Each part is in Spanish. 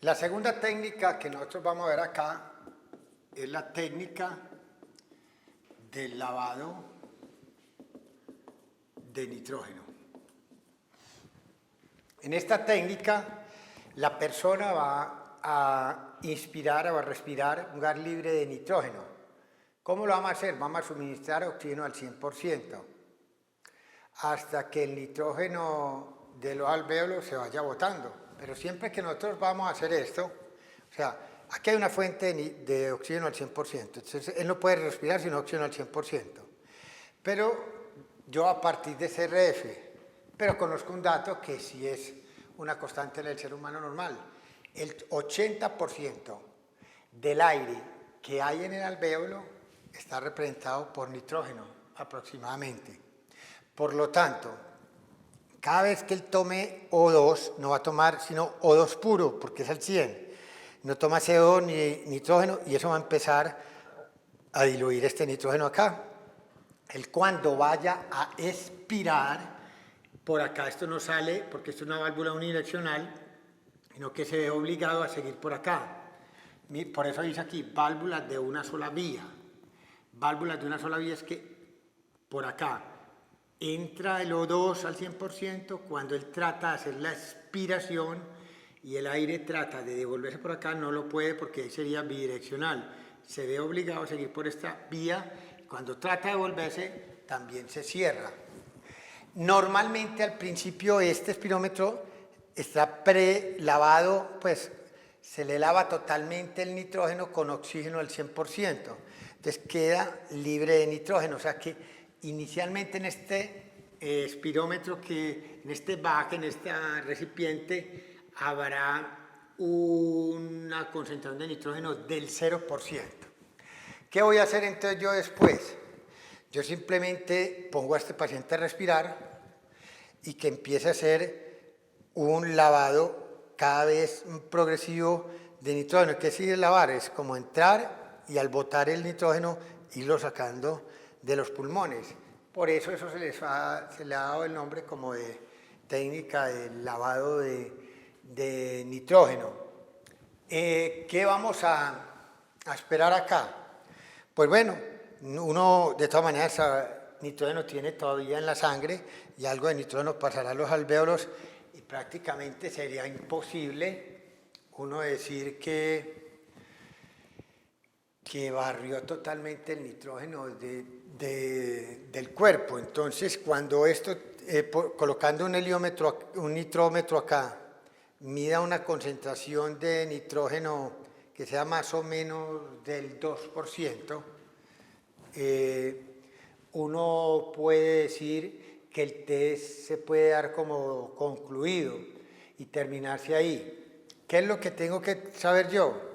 La segunda técnica que nosotros vamos a ver acá es la técnica del lavado de nitrógeno. En esta técnica, la persona va a inspirar o a respirar un gas libre de nitrógeno. ¿Cómo lo vamos a hacer? Vamos a suministrar oxígeno al 100%, hasta que el nitrógeno de los alvéolos se vaya botando. Pero siempre que nosotros vamos a hacer esto, o sea, aquí hay una fuente de oxígeno al 100%, entonces él no puede respirar sino oxígeno al 100%. Pero yo a partir de CRF, pero conozco un dato que sí es una constante del ser humano normal. El 80% del aire que hay en el alvéolo está representado por nitrógeno, aproximadamente. Por lo tanto, cada vez que él tome O2, no va a tomar sino O2 puro, porque es al 100. No toma CO2 ni nitrógeno, y eso va a empezar a diluir este nitrógeno acá. Él cuando vaya a expirar, por acá esto no sale porque esto es una válvula unidireccional, sino que se ve obligado a seguir por acá. Por eso dice aquí, válvulas de una sola vía. Válvulas de una sola vía es que por acá entra el O2 al 100%, cuando él trata de hacer la expiración y el aire trata de devolverse por acá, no lo puede porque ahí sería bidireccional. Se ve obligado a seguir por esta vía. Cuando trata de volverse, también se cierra. Normalmente al principio este espirómetro está prelavado, pues se le lava totalmente el nitrógeno con oxígeno al 100%. Entonces queda libre de nitrógeno. O sea que inicialmente en este espirómetro, en este baque, en este recipiente, habrá una concentración de nitrógeno del 0%. ¿Qué voy a hacer entonces yo después? Yo simplemente pongo a este paciente a respirar y que empiece a hacer un lavado cada vez progresivo de nitrógeno. ¿Qué sigue lavar? Es como entrar y al botar el nitrógeno irlo sacando de los pulmones. Por eso se le ha dado el nombre como de técnica del lavado de nitrógeno. ¿Qué vamos a esperar acá? Pues bueno, uno de todas maneras nitrógeno tiene todavía en la sangre y algo de nitrógeno pasará a los alvéolos y prácticamente sería imposible uno decir que barrió totalmente el nitrógeno del cuerpo. Entonces, cuando esto, colocando un nitrómetro acá, mida una concentración de nitrógeno que sea más o menos del 2%, uno puede decir que el test se puede dar como concluido y terminarse ahí. ¿Qué es lo que tengo que saber yo?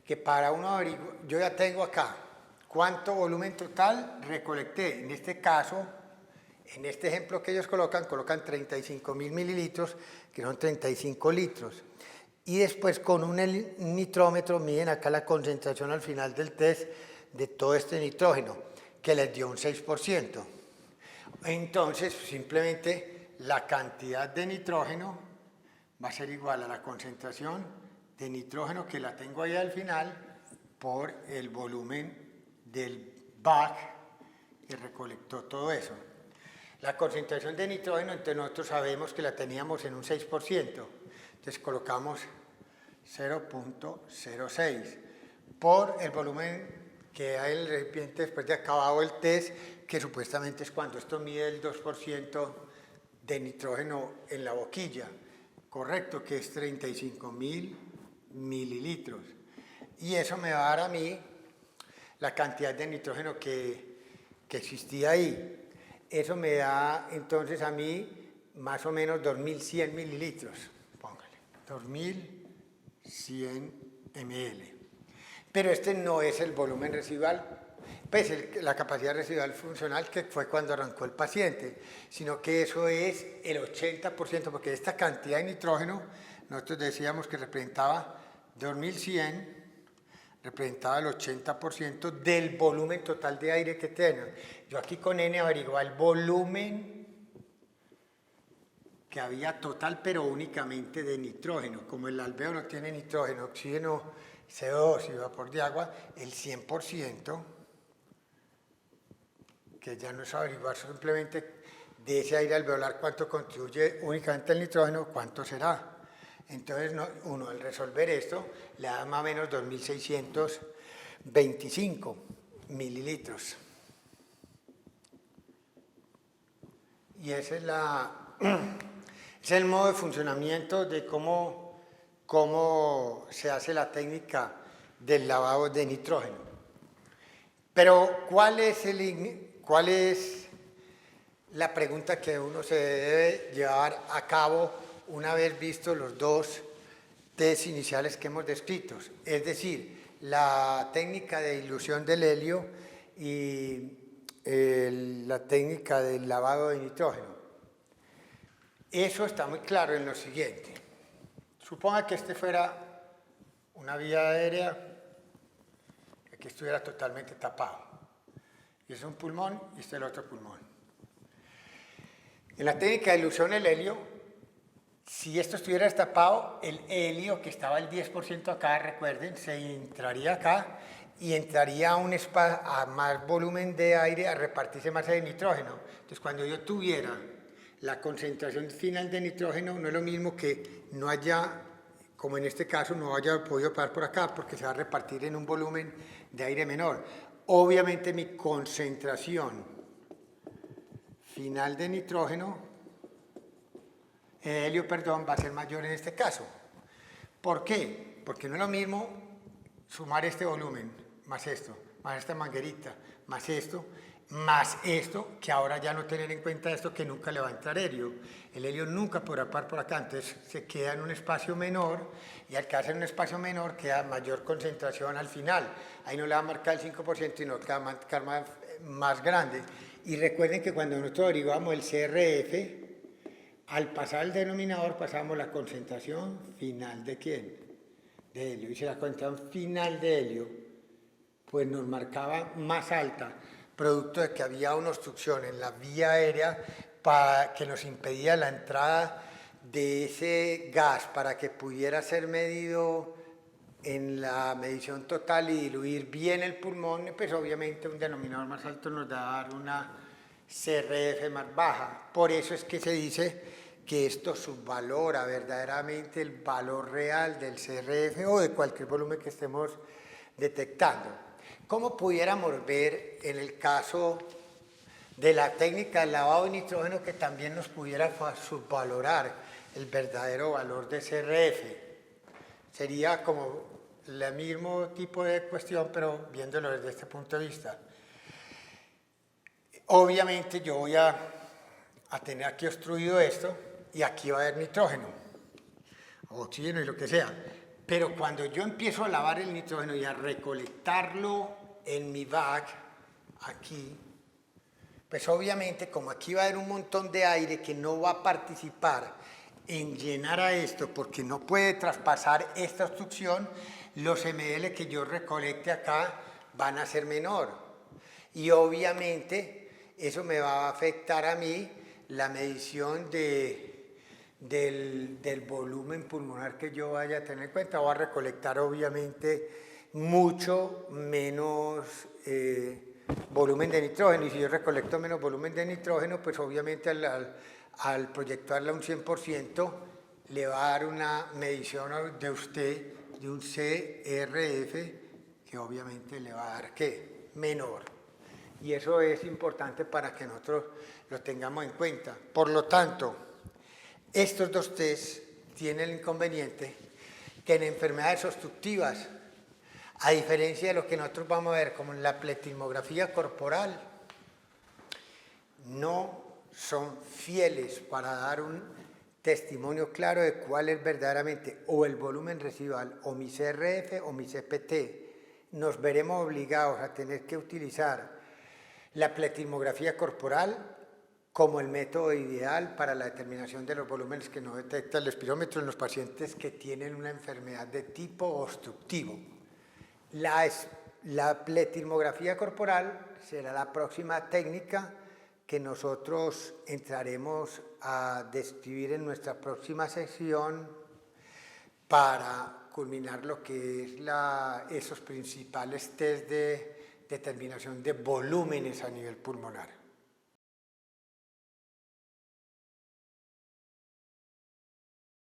Que para uno averiguar, yo ya tengo acá cuánto volumen total recolecté. En este caso, en este ejemplo que ellos colocan 35.000 mililitros, que son 35 litros. Y después con un nitrómetro miden acá la concentración al final del test de todo este nitrógeno, que les dio un 6%. Entonces, simplemente la cantidad de nitrógeno va a ser igual a la concentración de nitrógeno que la tengo ahí al final por el volumen del bag que recolectó todo eso. La concentración de nitrógeno, entonces nosotros sabemos que la teníamos en un 6%. Entonces colocamos 0.06 por el volumen que hay en el recipiente después de acabado el test, que supuestamente es cuando esto mide el 2% de nitrógeno en la boquilla. Correcto, que es 35.000 mililitros. Y eso me va a dar a mí la cantidad de nitrógeno que existía ahí. Eso me da entonces a mí más o menos 2.100 mililitros. Póngale, 2.100 ml. Pero este no es el volumen residual, pues la capacidad residual funcional que fue cuando arrancó el paciente, sino que eso es el 80%, porque esta cantidad de nitrógeno, nosotros decíamos que representaba 2.100, representaba el 80% del volumen total de aire que tienen. Yo aquí con N averiguo el volumen que había total, pero únicamente de nitrógeno. Como el alveo no tiene nitrógeno, oxígeno, CO2 y vapor de agua, el 100%, que ya no es averiguar simplemente de ese aire alveolar cuánto contribuye únicamente el nitrógeno, cuánto será. Entonces, uno al resolver esto le da más o menos 2.625 mililitros. Y ese es el modo de funcionamiento de cómo se hace la técnica del lavado de nitrógeno. Pero, ¿cuál es la pregunta que uno se debe llevar a cabo una vez visto los dos test iniciales que hemos descrito? Es decir, la técnica de dilución del helio y la técnica del lavado de nitrógeno. Eso está muy claro en lo siguiente. Suponga que este fuera una vía aérea que estuviera totalmente tapado. Y es un pulmón y este es el otro pulmón. En la técnica de dilución del helio, si esto estuviera destapado, el helio que estaba al 10% acá, recuerden, se entraría acá y entraría a más volumen de aire a repartirse más de nitrógeno. Entonces, cuando yo tuviera la concentración final de nitrógeno, no es lo mismo que no haya, como en este caso, no haya podido pasar por acá, porque se va a repartir en un volumen de aire menor. Obviamente mi concentración final de nitrógeno, helio, perdón, va a ser mayor en este caso. ¿Por qué? Porque no es lo mismo sumar este volumen, más esto, más esta manguerita, más esto, que ahora ya no tener en cuenta esto, que nunca le va a entrar helio. El helio nunca podrá pasar por acá, entonces se queda en un espacio menor, y al quedarse en un espacio menor queda mayor concentración al final. Ahí no le va a marcar el 5%, sino que va a marcar más grande. Y recuerden que cuando nosotros derivamos el CRF, al pasar el denominador pasamos la concentración final ¿de quién? De helio. Y si la concentración final de helio pues nos marcaba más alta, producto de que había una obstrucción en la vía aérea que nos impedía la entrada de ese gas para que pudiera ser medido en la medición total y diluir bien el pulmón, pues obviamente un denominador más alto nos da a dar una CRF más baja. Por eso es que se dice que esto subvalora verdaderamente el valor real del CRF o de cualquier volumen que estemos detectando. ¿Cómo pudiéramos ver en el caso de la técnica del lavado de nitrógeno que también nos pudiera subvalorar el verdadero valor de CRF? Sería como el mismo tipo de cuestión, pero viéndolo desde este punto de vista. Obviamente yo voy a tener aquí obstruido esto y aquí va a haber nitrógeno, oxígeno y lo que sea. Pero cuando yo empiezo a lavar el nitrógeno y a recolectarlo en mi bag, aquí, pues obviamente como aquí va a haber un montón de aire que no va a participar en llenar a esto porque no puede traspasar esta obstrucción, los ml que yo recolecte acá van a ser menor. Y obviamente eso me va a afectar a mí la medición del volumen pulmonar que yo vaya a tener en cuenta. Voy a recolectar obviamente mucho menos volumen de nitrógeno, y si yo recolecto menos volumen de nitrógeno, pues obviamente al proyectarla un 100%, le va a dar una medición de usted de un CRF que obviamente le va a dar ¿qué? Menor. Y eso es importante para que nosotros lo tengamos en cuenta. Por lo tanto, estos dos test tienen el inconveniente que en enfermedades obstructivas, a diferencia de lo que nosotros vamos a ver como en la pletismografía corporal, no son fieles para dar un testimonio claro de cuál es verdaderamente o el volumen residual o mi CRF o mi CPT. Nos veremos obligados a tener que utilizar la pletismografía corporal como el método ideal para la determinación de los volúmenes que no detecta el espirómetro en los pacientes que tienen una enfermedad de tipo obstructivo. La pletismografía corporal será la próxima técnica que nosotros entraremos a describir en nuestra próxima sesión para culminar lo que es esos principales test de determinación de volúmenes a nivel pulmonar.